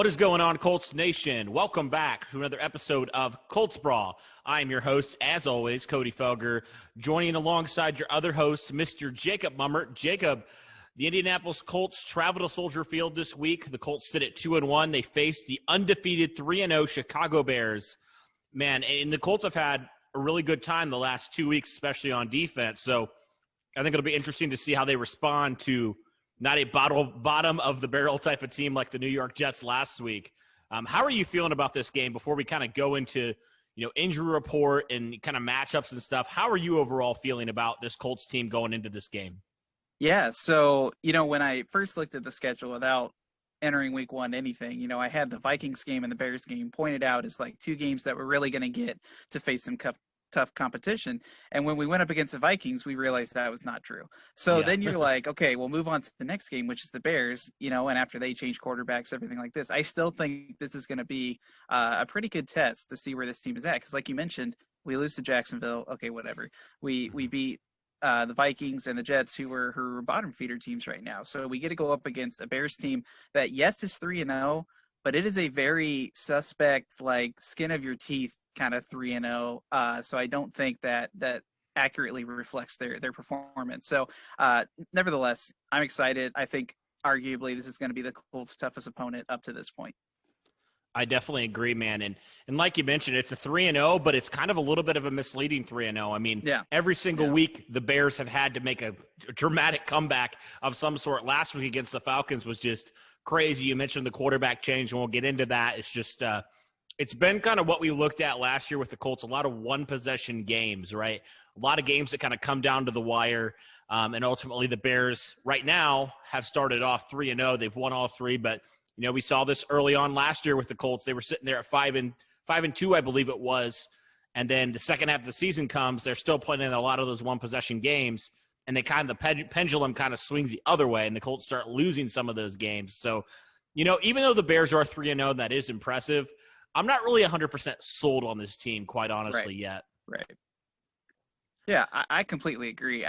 What is going on, Colts Nation? Welcome back to another episode of Colts Brawl. I am your host, as always, Cody Felger, joining alongside your other host, Mr. Jacob Mummert. Jacob, the Indianapolis Colts travel to Soldier Field this week. The Colts sit at 2-1. They face the undefeated 3-0 Chicago Bears. Man, and the Colts have had a really good time the last 2 weeks, especially on defense. So I think it'll be interesting to see how they respond to not a bottom of the barrel type of team like the New York Jets last week. How are you feeling about this game before we kind of go into, injury report and kind of matchups and stuff? How are you overall feeling about this Colts team going into this game? Yeah, so, when I first looked at the schedule without entering week one anything, I had the Vikings game and the Bears game pointed out as like two games that we're really going to get to face some tough competition. And when we went up against the Vikings, we realized that was not true. So then you're like, okay, we'll move on to the next game, which is the Bears, and after they change quarterbacks, everything like this, I still think this is going to be a pretty good test to see where this team is at. Because like you mentioned, we lose to Jacksonville. Okay, whatever. We beat the Vikings and the Jets, who are bottom feeder teams right now. So we get to go up against a Bears team that, yes, is 3-0, but it is a very suspect, like skin of your teeth kind of 3-0. So I don't think that accurately reflects their performance. So nevertheless, I'm excited. I think arguably this is going to be the Colts' toughest opponent up to this point. I definitely agree, man. And like you mentioned, it's a 3-0, but it's kind of a little bit of a misleading 3-0. I mean, every single week the Bears have had to make a dramatic comeback of some sort. Last week against the Falcons was just crazy. You mentioned the quarterback change, and we'll get into that. It's just it's been kind of what we looked at last year with the Colts, a lot of one-possession games, right? A lot of games that kind of come down to the wire. And ultimately the Bears right now have started off 3-0. They've won all three, but we saw this early on last year with the Colts. They were sitting there at 5-2, I believe it was. And then the second half of the season comes, they're still playing in a lot of those one-possession games, and the pendulum kind of swings the other way, and the Colts start losing some of those games. So, even though the Bears are 3-0, that is impressive. I'm not really 100% sold on this team, quite honestly, yet. Right. Yeah, I completely agree.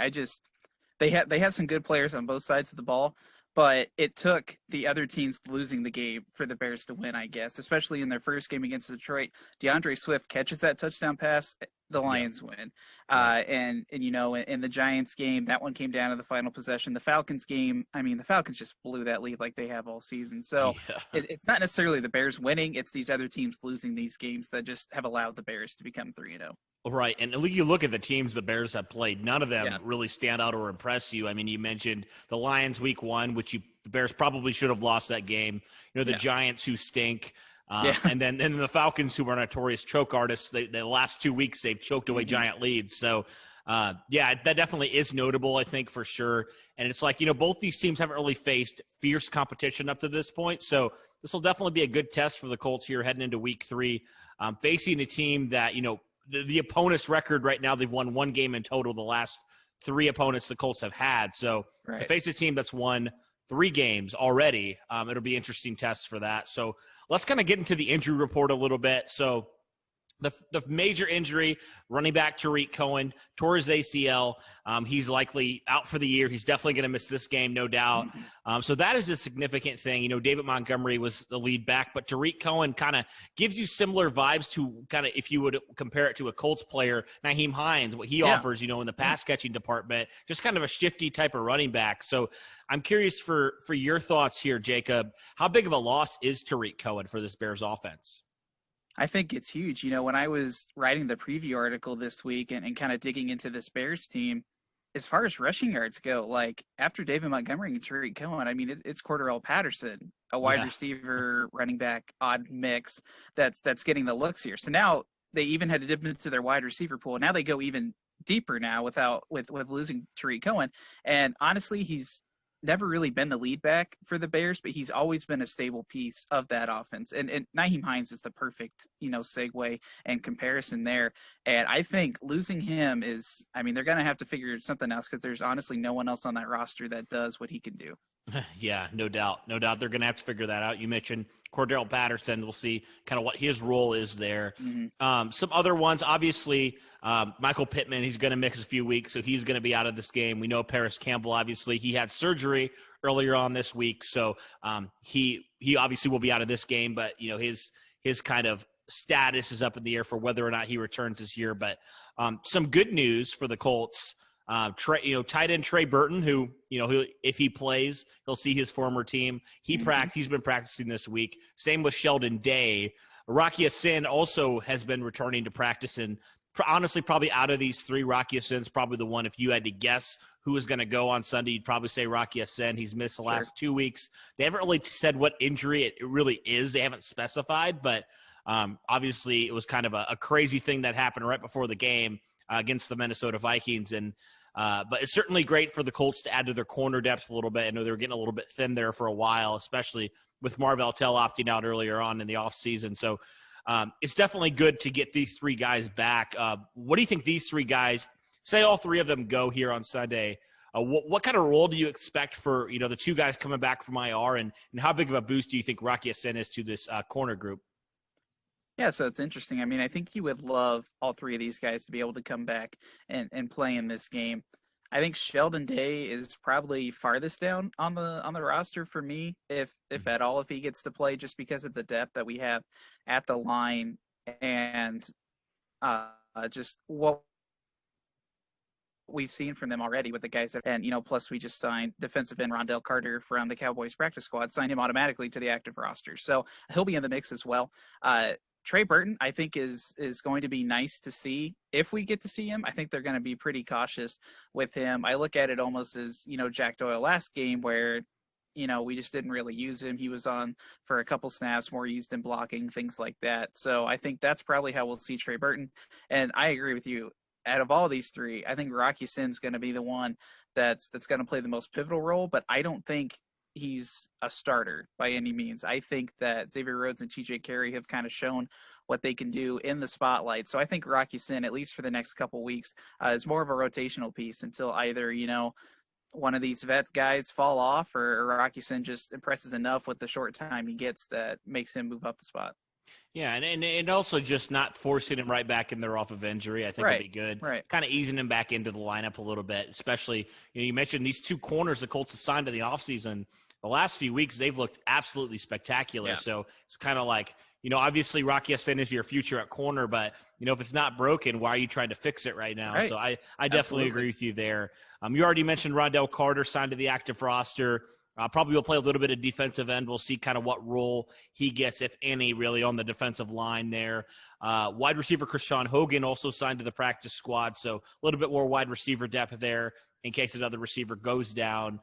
They have some good players on both sides of the ball, but it took the other teams losing the game for the Bears to win, I guess, especially in their first game against Detroit. DeAndre Swift catches that touchdown pass, the Lions win. And in the Giants game, that one came down to the final possession. The Falcons game, the Falcons just blew that lead like they have all season. So it's not necessarily the Bears winning. It's these other teams losing these games that just have allowed the Bears to become 3-0. Right, and you look at the teams the Bears have played, none of them really stand out or impress you. I mean, you mentioned the Lions week one, which the Bears probably should have lost that game. The Giants who stink, and then the Falcons who are notorious choke artists. The last 2 weeks they've choked away giant leads. So, that definitely is notable, I think, for sure. And it's like, both these teams haven't really faced fierce competition up to this point. So this will definitely be a good test for the Colts here heading into week three, facing a team that, the opponent's record right now, they've won one game in total the last three opponents the Colts have had. So to face a team that's won 3 games already, it'll be interesting tests for that. So let's kind of get into the injury report a little bit. So the major injury, running back Tariq Cohen, tore his ACL. He's likely out for the year. He's definitely going to miss this game, no doubt. So that is a significant thing. David Montgomery was the lead back, but Tariq Cohen kind of gives you similar vibes to kind of, if you would compare it to a Colts player, Nyheim Hines, what he offers, in the pass catching department, just kind of a shifty type of running back. So I'm curious for your thoughts here, Jacob. How big of a loss is Tariq Cohen for this Bears offense? I think it's huge. When I was writing the preview article this week and kind of digging into this Bears team, as far as rushing yards go, like after David Montgomery and Tariq Cohen, it's Cordell Patterson, a wide receiver, running back, odd mix that's getting the looks here. So now they even had to dip into their wide receiver pool. Now they go even deeper now with losing Tariq Cohen. And honestly, he's never really been the lead back for the Bears, but he's always been a stable piece of that offense. And Nyheim Hines is the perfect, segue and comparison there. And I think losing him is, they're going to have to figure something else because there's honestly no one else on that roster that does what he can do. Yeah, no doubt. No doubt they're going to have to figure that out. You mentioned Cordell Patterson. We'll see kind of what his role is there. Some other ones, obviously, Michael Pittman, he's going to miss a few weeks, so he's going to be out of this game. We know Paris Campbell, obviously. He had surgery earlier on this week. So he obviously will be out of this game, but his kind of status is up in the air for whether or not he returns this year. But some good news for the Colts. Tight end Trey Burton, who if he plays, he'll see his former team. He's been practicing this week. Same with Sheldon Day. Rocky Sin also has been returning to practice, and honestly, probably out of these three, Rocky Sin's probably the one. If you had to guess who is going to go on Sunday, you'd probably say Rocky Sin. He's missed the last 2 weeks. They haven't really said what injury it really is. They haven't specified, but obviously it was kind of a crazy thing that happened right before the game against the Minnesota Vikings. And but it's certainly great for the Colts to add to their corner depth a little bit. I know they were getting a little bit thin there for a while, especially with Marvell Tell opting out earlier on in the offseason. So it's definitely good to get these three guys back. What do you think these three guys, say all three of them go here on Sunday, what kind of role do you expect for the two guys coming back from IR, and how big of a boost do you think Rocky Sin is to this corner group? Yeah, so it's interesting. I mean, I think you would love all three of these guys to be able to come back and play in this game. I think Sheldon Day is probably farthest down on the roster for me, if at all, if he gets to play, just because of the depth that we have at the line and just what we've seen from them already with the guys that, and plus we just signed defensive end Rondell Carter from the Cowboys practice squad, signed him automatically to the active roster, so he'll be in the mix as well. Trey Burton, I think, is going to be nice to see if we get to see him. I think they're going to be pretty cautious with him. I look at it almost as, Jack Doyle last game where, we just didn't really use him. He was on for a couple snaps, more used in blocking, things like that. So I think that's probably how we'll see Trey Burton. And I agree with you. Out of all these three, I think Rocky Sin's going to be the one that's going to play the most pivotal role, but I don't think he's a starter by any means. I think that Xavier Rhodes and TJ Carey have kind of shown what they can do in the spotlight. So I think Rocky Sin, at least for the next couple weeks, is more of a rotational piece until either, one of these vet guys fall off or Rocky Sin just impresses enough with the short time he gets that makes him move up the spot. Yeah, and also just not forcing him right back in there off of injury, I think would be good. Right. Kind of easing him back into the lineup a little bit, especially, you mentioned these two corners the Colts assigned in the offseason. The last few weeks, they've looked absolutely spectacular. Yeah. So it's kind of like, obviously Rocky Sin is your future at corner, but, if it's not broken, why are you trying to fix it right now? Right. So I definitely agree with you there. You already mentioned Rondell Carter signed to the active roster. Probably will play a little bit of defensive end. We'll see kind of what role he gets, if any, really, on the defensive line there. Wide receiver Krishawn Hogan also signed to the practice squad, so a little bit more wide receiver depth there in case another receiver goes down.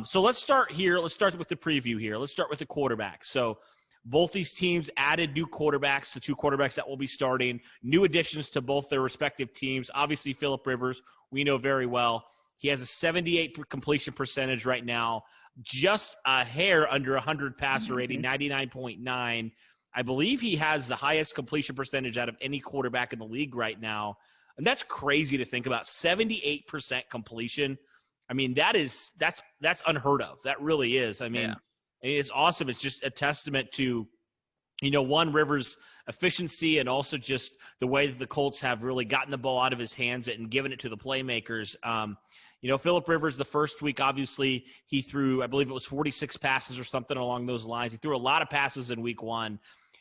So let's start here. Let's start with the preview here. Let's start with the quarterback. So both these teams added new quarterbacks, the two quarterbacks that will be starting, new additions to both their respective teams. Obviously, Phillip Rivers, we know very well. He has a 78% completion percentage right now, just a hair under 100 passer rating, 99.9. I believe he has the highest completion percentage out of any quarterback in the league right now. And that's crazy to think about. 78% completion. I mean, that's unheard of. That really is. I mean, it's awesome. It's just a testament to, one, Rivers' efficiency and also just the way that the Colts have really gotten the ball out of his hands and given it to the playmakers. Phillip Rivers, the first week, obviously, he threw, I believe it was 46 passes or something along those lines. He threw a lot of passes in week 1.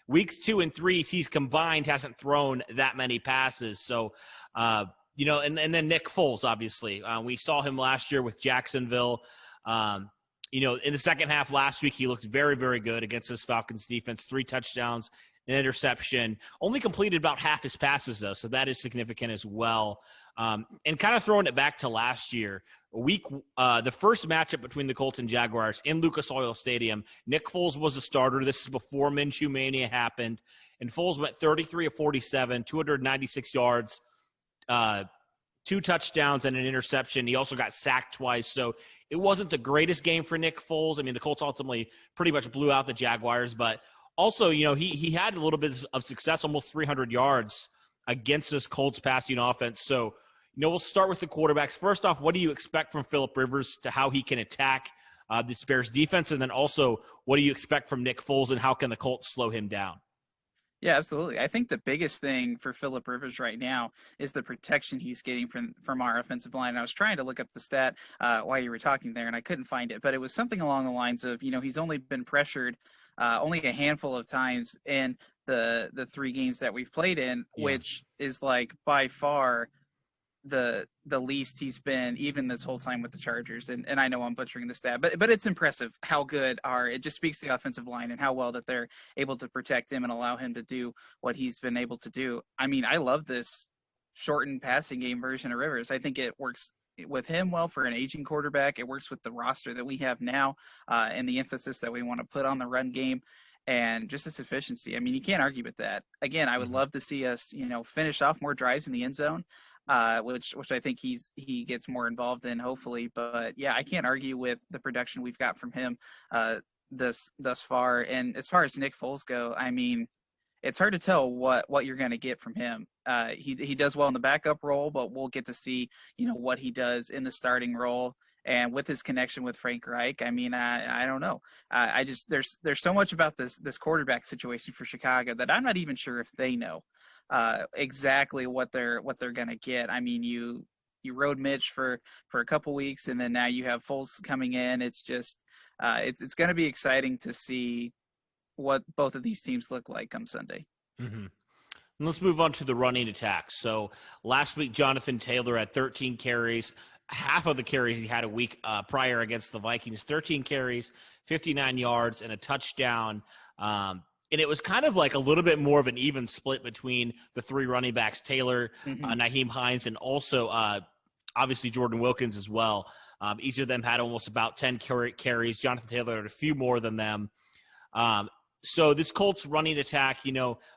Weeks 2 and 3, he's combined hasn't thrown that many passes. So, and then Nick Foles, obviously. We saw him last year with Jacksonville. In the second half last week, he looked very, very good against this Falcons defense. 3 touchdowns, an interception. Only completed about half his passes, though, so that is significant as well. And kind of throwing it back to last year, the first matchup between the Colts and Jaguars in Lucas Oil Stadium, Nick Foles was a starter. This is before Minshew Mania happened. And Foles went 33 of 47, 296 yards, 2 touchdowns and an interception. He also got sacked twice. So it wasn't the greatest game for Nick Foles. I mean, the Colts ultimately pretty much blew out the Jaguars. But also, he had a little bit of success, almost 300 yards against this Colts passing offense. So, we'll start with the quarterbacks. First off, what do you expect from Phillip Rivers to how he can attack this Bears defense? And then also, what do you expect from Nick Foles and how can the Colts slow him down? Yeah, absolutely. I think the biggest thing for Phillip Rivers right now is the protection he's getting from our offensive line. I was trying to look up the stat while you were talking there, and I couldn't find it, but it was something along the lines of, he's only been pressured only a handful of times in the 3 games that we've played in, Yeah. which is like by far the least he's been even this whole time with the Chargers. And I know I'm butchering the stat, but it's impressive how good it just speaks to the offensive line and how well that they're able to protect him and allow him to do what he's been able to do. I mean, I love this shortened passing game version of Rivers. I think it works with him well for an aging quarterback. It works with the roster that we have now, and the emphasis that we want to put on the run game. And just its efficiency. I mean, you can't argue with that. Again, I would love to see us, finish off more drives in the end zone, which I think he gets more involved in, hopefully. But yeah, I can't argue with the production we've got from him thus far. And as far as Nick Foles go, I mean, it's hard to tell what you're going to get from him. He does well in the backup role, but we'll get to see what he does in the starting role. And with his connection with Frank Reich, I mean, I don't know. I just there's so much about this quarterback situation for Chicago that I'm not even sure if they know exactly what they're gonna get. I mean, you rode Mitch for a couple weeks, and then now you have Foles coming in. It's just it's going to be exciting to see what both of these teams look like come Sunday. Mm-hmm. Let's move on to the running attack. So last week, Jonathan Taylor had 13 carries. Half of the carries he had a week prior against the Vikings. 13 carries, 59 yards, and a touchdown. And it was kind of like a little bit more of an even split between the 3 running backs, Taylor, Nyheim Hines, and also obviously Jordan Wilkins as well. Each of them had almost about 10 carries. Jonathan Taylor had a few more than them. So this Colts running attack,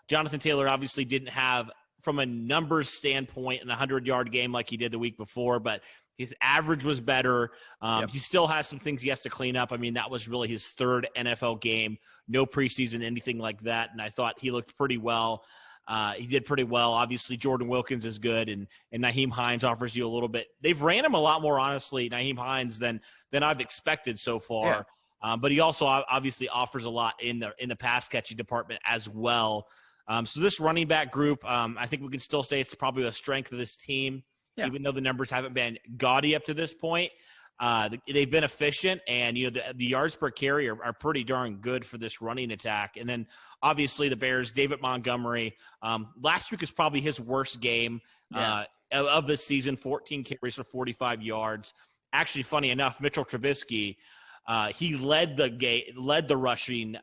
Jonathan Taylor obviously didn't have, from a numbers standpoint, an 100-yard game like he did the week before, but his average was better. He still has some things he has to clean up. I mean, that was really his 3rd NFL game, no preseason, anything like that, and I thought he looked pretty well. He did pretty well. Obviously, Jordan Wilkins is good, and Nyheim Hines offers you a little bit. They've ran him a lot more, honestly, Nyheim Hines, than I've expected so far. Yeah. But he also obviously offers a lot in the pass catching department as well. So this running back group, I think we can still say it's probably a strength of this team, even though the numbers haven't been gaudy up to this point. They've been efficient, and the yards per carry are pretty darn good for this running attack. And then obviously the Bears, David Montgomery. Last week is probably his worst game of the season. 14 carries for 45 yards. Actually, funny enough, Mitchell Trubisky, he led the rushing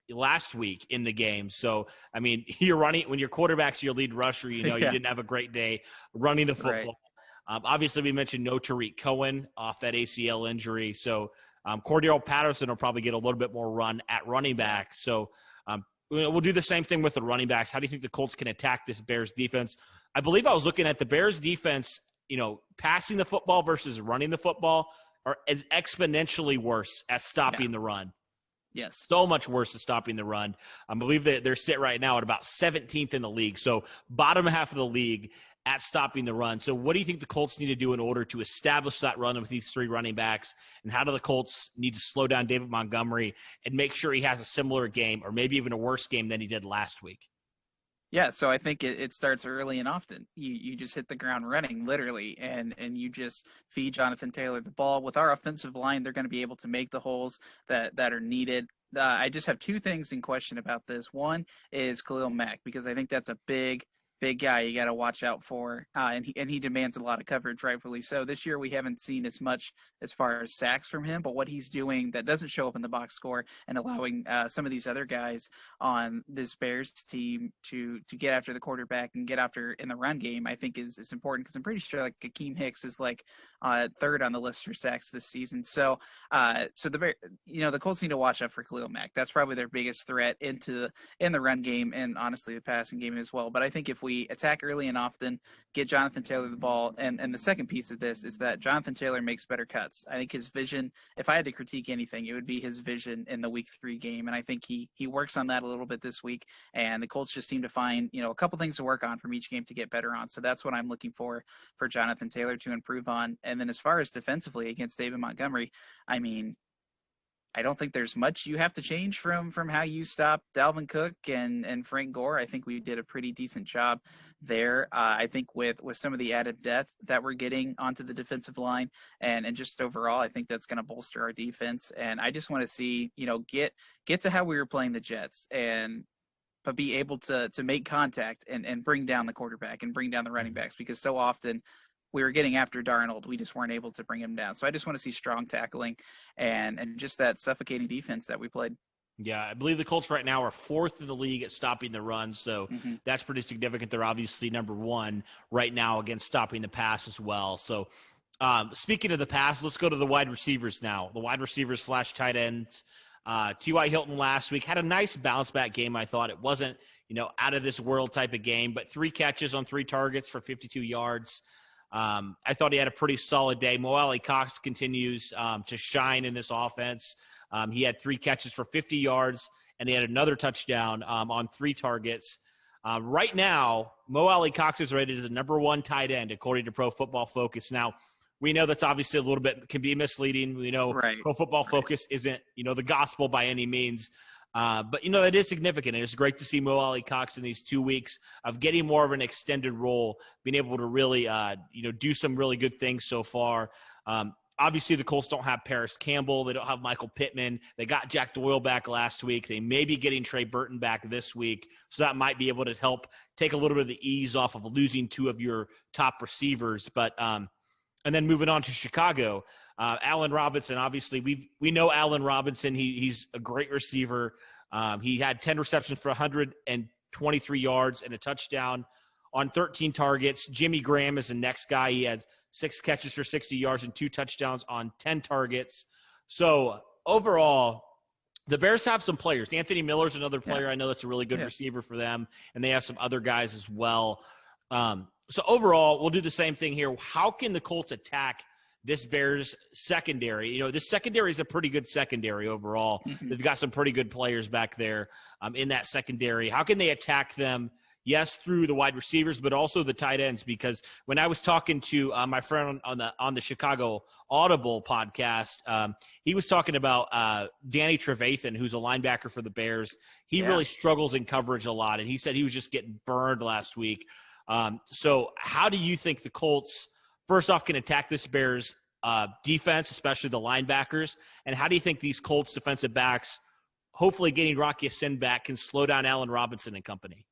last week in the game. So, I mean, when your quarterback's your lead rusher, you didn't have a great day running the football. Right. Obviously, we mentioned no Tariq Cohen off that ACL injury. So, Cordell Patterson will probably get a little bit more run at running back. So, we'll do the same thing with the running backs. How do you think the Colts can attack this Bears defense? I believe I was looking at the Bears defense, passing the football versus running the football are exponentially worse at stopping the run. Yes. So much worse at stopping the run. I believe that they're sit right now at about 17th in the league. So bottom half of the league at stopping the run. So what do you think the Colts need to do in order to establish that run with these 3 running backs? And how do the Colts need to slow down David Montgomery and make sure he has a similar game or maybe even a worse game than he did last week? Yeah, so I think it starts early and often. You just hit the ground running, literally, and you just feed Jonathan Taylor the ball. With our offensive line, they're going to be able to make the holes that are needed. I just have 2 things in question about this. One is Khalil Mack, because I think that's a big guy you got to watch out for, and he demands a lot of coverage, rightfully so. This year we haven't seen as much as far as sacks from him, but what he's doing that doesn't show up in the box score and allowing some of these other guys on this Bears team to get after the quarterback and get after in the run game, I think is important, because I'm pretty sure like Akeem Hicks is like 3rd on the list for sacks this season. So the Colts need to watch out for Khalil Mack. That's probably their biggest threat in the run game and honestly the passing game as well. But I think if we attack early and often, get Jonathan Taylor the ball, and the second piece of this is that Jonathan Taylor makes better cuts. I think his vision, if I had to critique anything, it would be his vision in the week 3 game, and I think he works on that a little bit this week, and the Colts just seem to find a couple things to work on from each game to get better on. So that's what I'm looking for Jonathan Taylor to improve on. And then as far as defensively against David Montgomery, I mean, I don't think there's much you have to change from how you stopped Dalvin Cook and Frank Gore. I think we did a pretty decent job there. I think with some of the added depth that we're getting onto the defensive line and just overall, I think that's going to bolster our defense. And I just want to see, get to how we were playing the Jets but be able to make contact and bring down the quarterback and bring down the running backs, because so often we were getting after Darnold. We just weren't able to bring him down. So I just want to see strong tackling and just that suffocating defense that we played. Yeah, I believe the Colts right now are 4th in the league at stopping the run, so that's pretty significant. They're obviously number 1 right now against stopping the pass as well. So speaking of the pass, let's go to the wide receivers now. The wide receivers / tight ends. T.Y. Hilton last week had a nice bounce-back game, I thought. It wasn't, out of this world type of game, but 3 catches on 3 targets for 52 yards. I thought he had a pretty solid day. Mo Alley-Cox continues to shine in this offense. He had 3 catches for 50 yards, and he had another touchdown on 3 targets. Right now, Mo Alley-Cox is rated as the number 1 tight end, according to Pro Football Focus. Now, we know that's obviously a little bit can be misleading. We know Pro Football Focus isn't, the gospel by any means. But, that is significant. And it's great to see Mo Alley-Cox in these 2 weeks of getting more of an extended role, being able to really, do some really good things so far. Obviously, the Colts don't have Paris Campbell. They don't have Michael Pittman. They got Jack Doyle back last week. They may be getting Trey Burton back this week. So that might be able to help take a little bit of the ease off of losing 2 of your top receivers. But and then moving on to Chicago, Allen Robinson, obviously, we know Allen Robinson. He's a great receiver. He had 10 receptions for 123 yards and a touchdown on 13 targets. Jimmy Graham is the next guy. He had 6 catches for 60 yards and 2 touchdowns on 10 targets. So overall, the Bears have some players. Anthony Miller's another player. I know that's a really good receiver for them, and they have some other guys as well. So overall, we'll do the same thing here. How can the Colts attack this Bears secondary? This secondary is a pretty good secondary overall. They've got some pretty good players back there in that secondary. How can they attack them? Yes, through the wide receivers, but also the tight ends. Because when I was talking to my friend on the Chicago Audible podcast, he was talking about Danny Trevathan, who's a linebacker for the Bears. He really struggles in coverage a lot, and he said he was just getting burned last week. So how do you think the Colts, first off, can attack this Bears defense, especially the linebackers? And how do you think these Colts defensive backs, hopefully getting Rocky Sin back, can slow down Allen Robinson and company?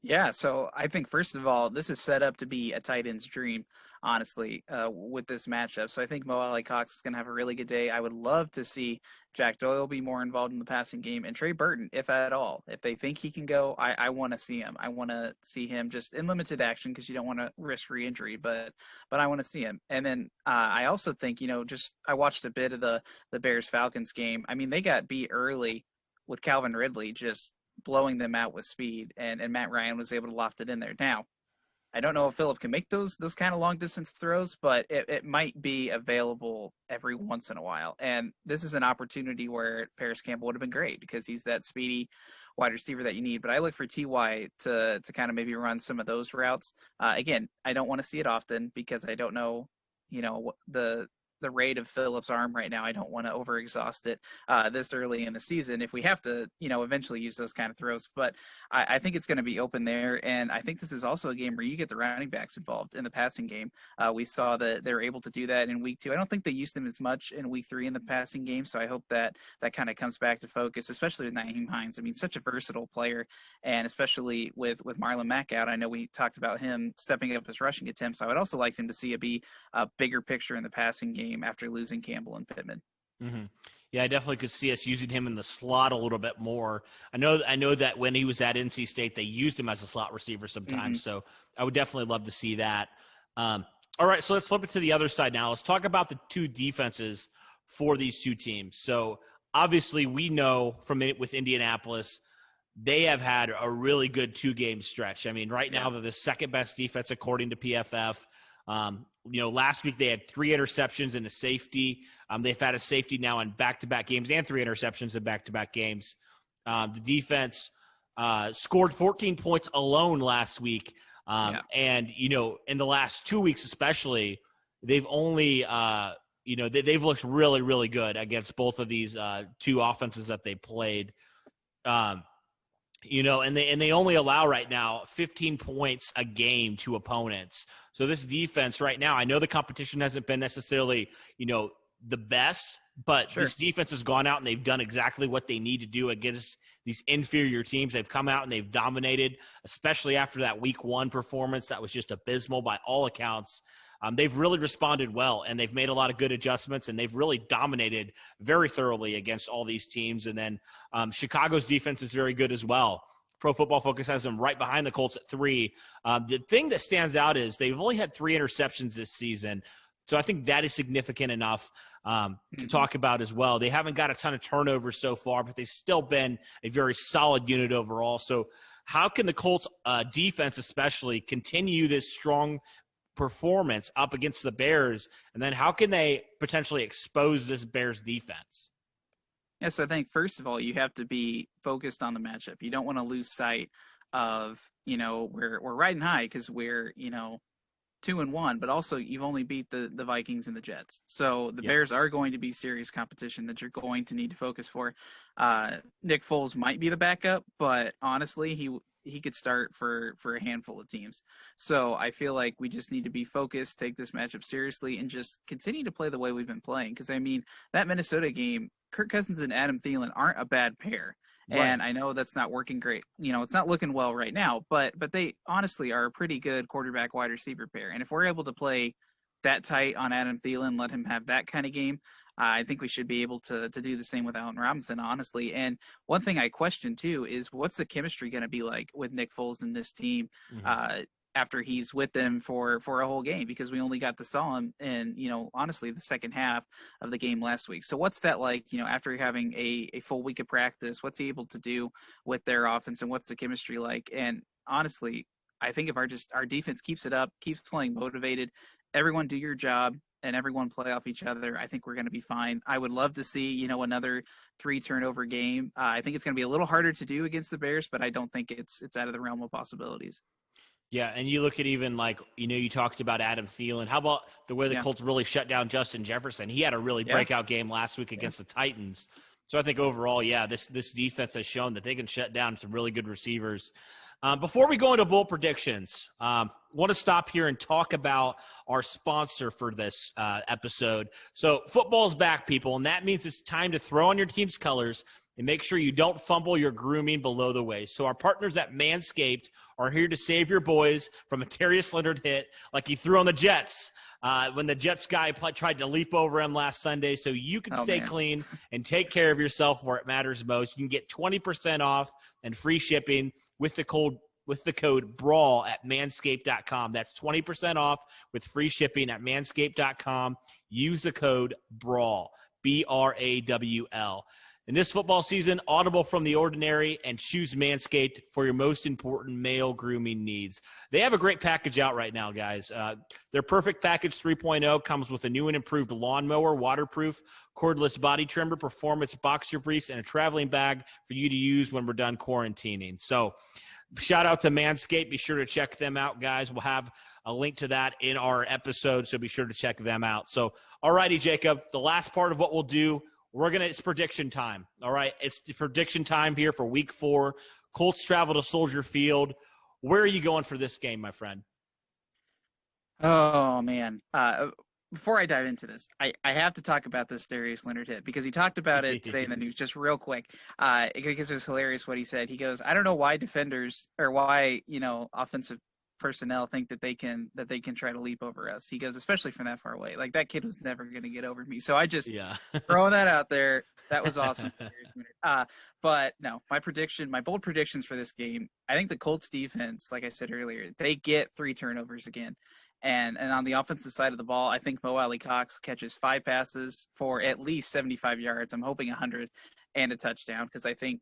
Yeah, so I think, first of all, this is set up to be a tight end's dream, honestly, with this matchup. So I think Mo Alley-Cox is going to have a really good day. I would love to see Jack Doyle be more involved in the passing game, and Trey Burton, if at all. If they think he can go, I want to see him. I want to see him just in limited action, because you don't want to risk re-injury, but I want to see him. And then I also think, I watched a bit of the Bears-Falcons game. I mean, they got beat early with Calvin Ridley just blowing them out with speed, and Matt Ryan was able to loft it in there. Now, I don't know if Phillip can make those kind of long distance throws, but it might be available every once in a while. And this is an opportunity where Paris Campbell would have been great, because he's that speedy wide receiver that you need. But I look for T.Y. to kind of maybe run some of those routes. Again, I don't want to see it often, because I don't know, the rate of Phillip's arm right now. I don't want to overexhaust it this early in the season if we have to, eventually use those kind of throws. But I think it's going to be open there. And I think this is also a game where you get the running backs involved in the passing game. We saw that they were able to do that in week 2. I don't think they used them as much in week 3 in the passing game. So I hope that kind of comes back to focus, especially with Nyheim Hines. I mean, such a versatile player, and especially with Marlon Mack out. I know we talked about him stepping up his rushing attempts. I would also like him to see a bigger picture in the passing game after losing Campbell and Pittman. Yeah, I definitely could see us using him in the slot a little bit more. I know that when he was at NC State, they used him as a slot receiver sometimes. So I would definitely love to see that. All right, so let's flip it to the other side now. Let's talk about the 2 defenses for these 2 teams. So obviously we know from it with Indianapolis, they have had a really good 2-game stretch. I mean, right now they're the second best defense according to PFF. Last week they had 3 interceptions and a safety. They've had a safety now in back-to-back games and 3 interceptions in back-to-back games. The defense scored 14 points alone last week. And, in the last 2 weeks especially, they've only they've looked really, really good against both of these two offenses that they played. And they only allow right now 15 points a game to opponents. So this defense right now, I know the competition hasn't been necessarily, the best, but this defense has gone out and they've done exactly what they need to do against these inferior teams. They've come out and they've dominated, especially after that week 1 performance that was just abysmal by all accounts. They've really responded well, and they've made a lot of good adjustments, and they've really dominated very thoroughly against all these teams. And then Chicago's defense is very good as well. Pro Football Focus has them right behind the Colts at 3. The thing that stands out is they've only had 3 interceptions this season. So I think that is significant enough to talk about as well. They haven't got a ton of turnovers so far, but they've still been a very solid unit overall. So how can the Colts defense especially continue this strong performance up against the Bears, and then how can they potentially expose this Bears defense? Yes, I think first of all, you have to be focused on the matchup. You don't want to lose sight of, we're riding high because we're, 2-1, but also you've only beat the Vikings and the Jets. So the Bears are going to be serious competition that you're going to need to focus for. Nick Foles might be the backup, but honestly, he could start for a handful of teams. So I feel like we just need to be focused, take this matchup seriously, and just continue to play the way we've been playing. Because, that Minnesota game, Kirk Cousins and Adam Thielen aren't a bad pair. Right. And I know that's not working great. It's not looking well right now, but they honestly are a pretty good quarterback wide receiver pair. And if we're able to play that tight on Adam Thielen, let him have that kind of game, I think we should be able to do the same with Allen Robinson, honestly. And one thing I question, too, is what's the chemistry going to be like with Nick Foles and this team after he's with them for a whole game? Because we only got to saw him in, honestly, the second half of the game last week. So what's that like, after having a full week of practice? What's he able to do with their offense, and what's the chemistry like? And honestly, I think if our defense keeps it up, keeps playing motivated, everyone do your job, and everyone play off each other, I think we're going to be fine. I would love to see, another 3 turnover game. I think it's going to be a little harder to do against the Bears, but I don't think it's out of the realm of possibilities. Yeah, and you look at even you talked about Adam Thielen. How about the way the Colts really shut down Justin Jefferson? He had a really breakout game last week against the Titans. So I think overall, this defense has shown that they can shut down some really good receivers. Before we go into bowl predictions, want to stop here and talk about our sponsor for this episode. So football's back, people, and that means it's time to throw on your team's colors and make sure you don't fumble your grooming below the waist. So our partners at Manscaped are here to save your boys from a Darius Leonard hit like he threw on the Jets when the Jets guy tried to leap over him last Sunday. So you can stay clean and take care of yourself where it matters most. You can get 20% off and free shipping with the code BRAWL at manscaped.com. That's 20% off with free shipping at manscaped.com. Use the code BRAWL, BRAWL. In this football season, audible from the ordinary and choose Manscaped for your most important male grooming needs. They have a great package out right now, guys. Their Perfect Package 3.0 comes with a new and improved lawnmower, waterproof, cordless body trimmer, performance boxer briefs, and a traveling bag for you to use when we're done quarantining. So shout out to Manscaped. Be sure to check them out, guys. We'll have a link to that in our episode, so be sure to check them out. So, all righty, Jacob, the last part of what we'll do, it's prediction time. All right. It's the prediction time here for week 4. Colts travel to Soldier Field. Where are you going for this game, my friend? Oh, man. Before I dive into this, I have to talk about this Darius Leonard hit because he talked about it today in the news, just real quick, because it was hilarious what he said. He goes, I don't know why defenders or why, offensive personnel think that they can try to leap over us. He goes, especially from that far away. Like, that kid was never going to get over me. So I just throwing that out there. That was awesome. But no, my bold predictions for this game, I think the Colts defense, like I said earlier, they get 3 turnovers again. And on the offensive side of the ball, I think Mo Alley Cox catches 5 passes for at least 75 yards. I'm hoping 100 and a touchdown, because I think,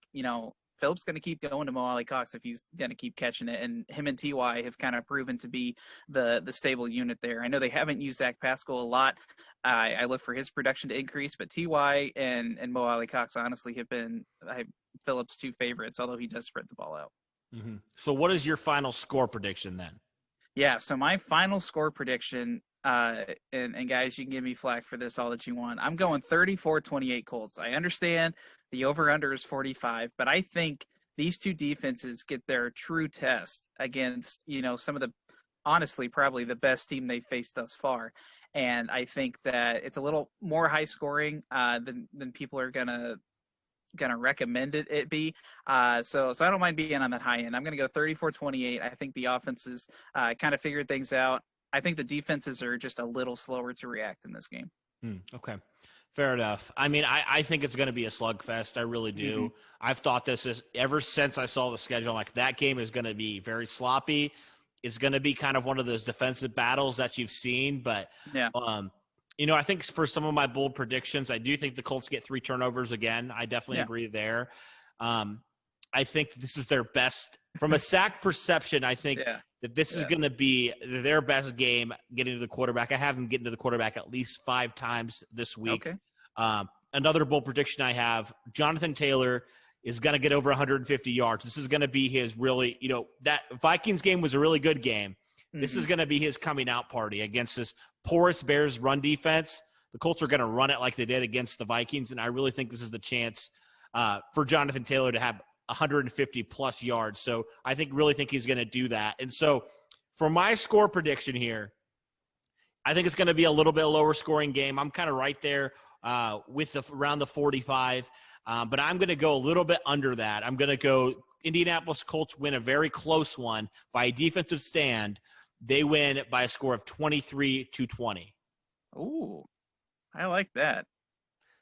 Phillip's going to keep going to Mo Alley Cox if he's going to keep catching it. And him and T.Y. have kind of proven to be the stable unit there. I know they haven't used Zach Pascal a lot. I look for his production to increase, but T.Y. and Mo Alley Cox honestly have been Phillip's 2 favorites, although he does spread the ball out. Mm-hmm. So what is your final score prediction then? Yeah, so my final score prediction, and guys, you can give me flack for this all that you want. I'm going 34-28 Colts. I understand the over-under is 45, but I think these two defenses get their true test against, some of the, honestly, probably the best team they faced thus far. And I think that it's a little more high scoring than people are gonna recommend it be. So I don't mind being on that high end. I'm gonna go 34-28. I think the offenses kind of figured things out. I think the defenses are just a little slower to react in this game. Okay. Fair enough. I mean, I think it's going to be a slugfest. I really do. Mm-hmm. I've thought this ever since I saw the schedule. Like, that game is going to be very sloppy. It's going to be kind of one of those defensive battles that you've seen. But, yeah. I think for some of my bold predictions, I do think the Colts get 3 turnovers again. I definitely agree there. I think this is their best – from a sack perception, I think that this is going to be their best game getting to the quarterback. I have them getting to the quarterback at least 5 times this week. Okay. Another bold prediction I have, Jonathan Taylor is going to get over 150 yards. This is going to be his really – that Vikings game was a really good game. Mm-hmm. This is going to be his coming out party against this porous Bears run defense. The Colts are going to run it like they did against the Vikings, and I really think this is the chance for Jonathan Taylor to have 150-plus yards. So I really think he's going to do that. And so for my score prediction here, I think it's going to be a little bit lower scoring game. I'm kind of right there with around the 45, but I'm going to go a little bit under that. I'm going to go Indianapolis Colts win a very close one by a defensive stand. They win by a score of 23-20. Ooh, I like that.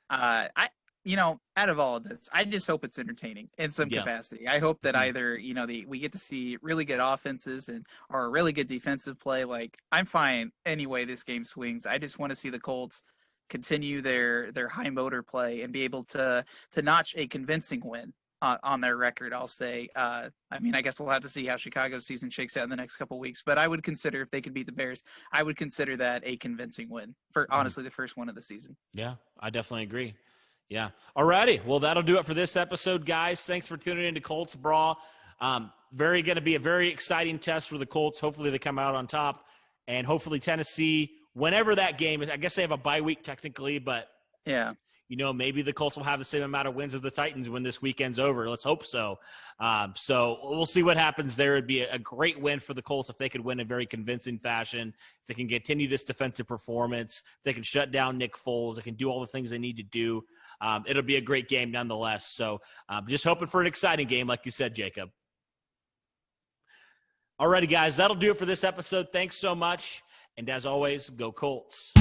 Out of all of this, I just hope it's entertaining in some capacity. I hope that either, we get to see really good offenses or a really good defensive play. Like, I'm fine any way this game swings. I just want to see the Colts continue their high motor play and be able to notch a convincing win on their record, I'll say. I guess we'll have to see how Chicago's season shakes out in the next couple of weeks, but I would consider, if they could beat the Bears, I would consider that a convincing win for, honestly, the first one of the season. Yeah, I definitely agree. Yeah. All righty. Well, that'll do it for this episode, guys. Thanks for tuning in to Colts Brawl. Going to be a very exciting test for the Colts. Hopefully they come out on top, and hopefully Tennessee, whenever that game is, I guess they have a bye week technically, but yeah, maybe the Colts will have the same amount of wins as the Titans when this weekend's over. Let's hope so. So we'll see what happens there. It'd be a great win for the Colts if they could win in very convincing fashion, if they can continue this defensive performance, if they can shut down Nick Foles, they can do all the things they need to do. It'll be a great game nonetheless. So just hoping for an exciting game, like you said, Jacob. All righty, guys, that'll do it for this episode. Thanks so much. And as always, go Colts.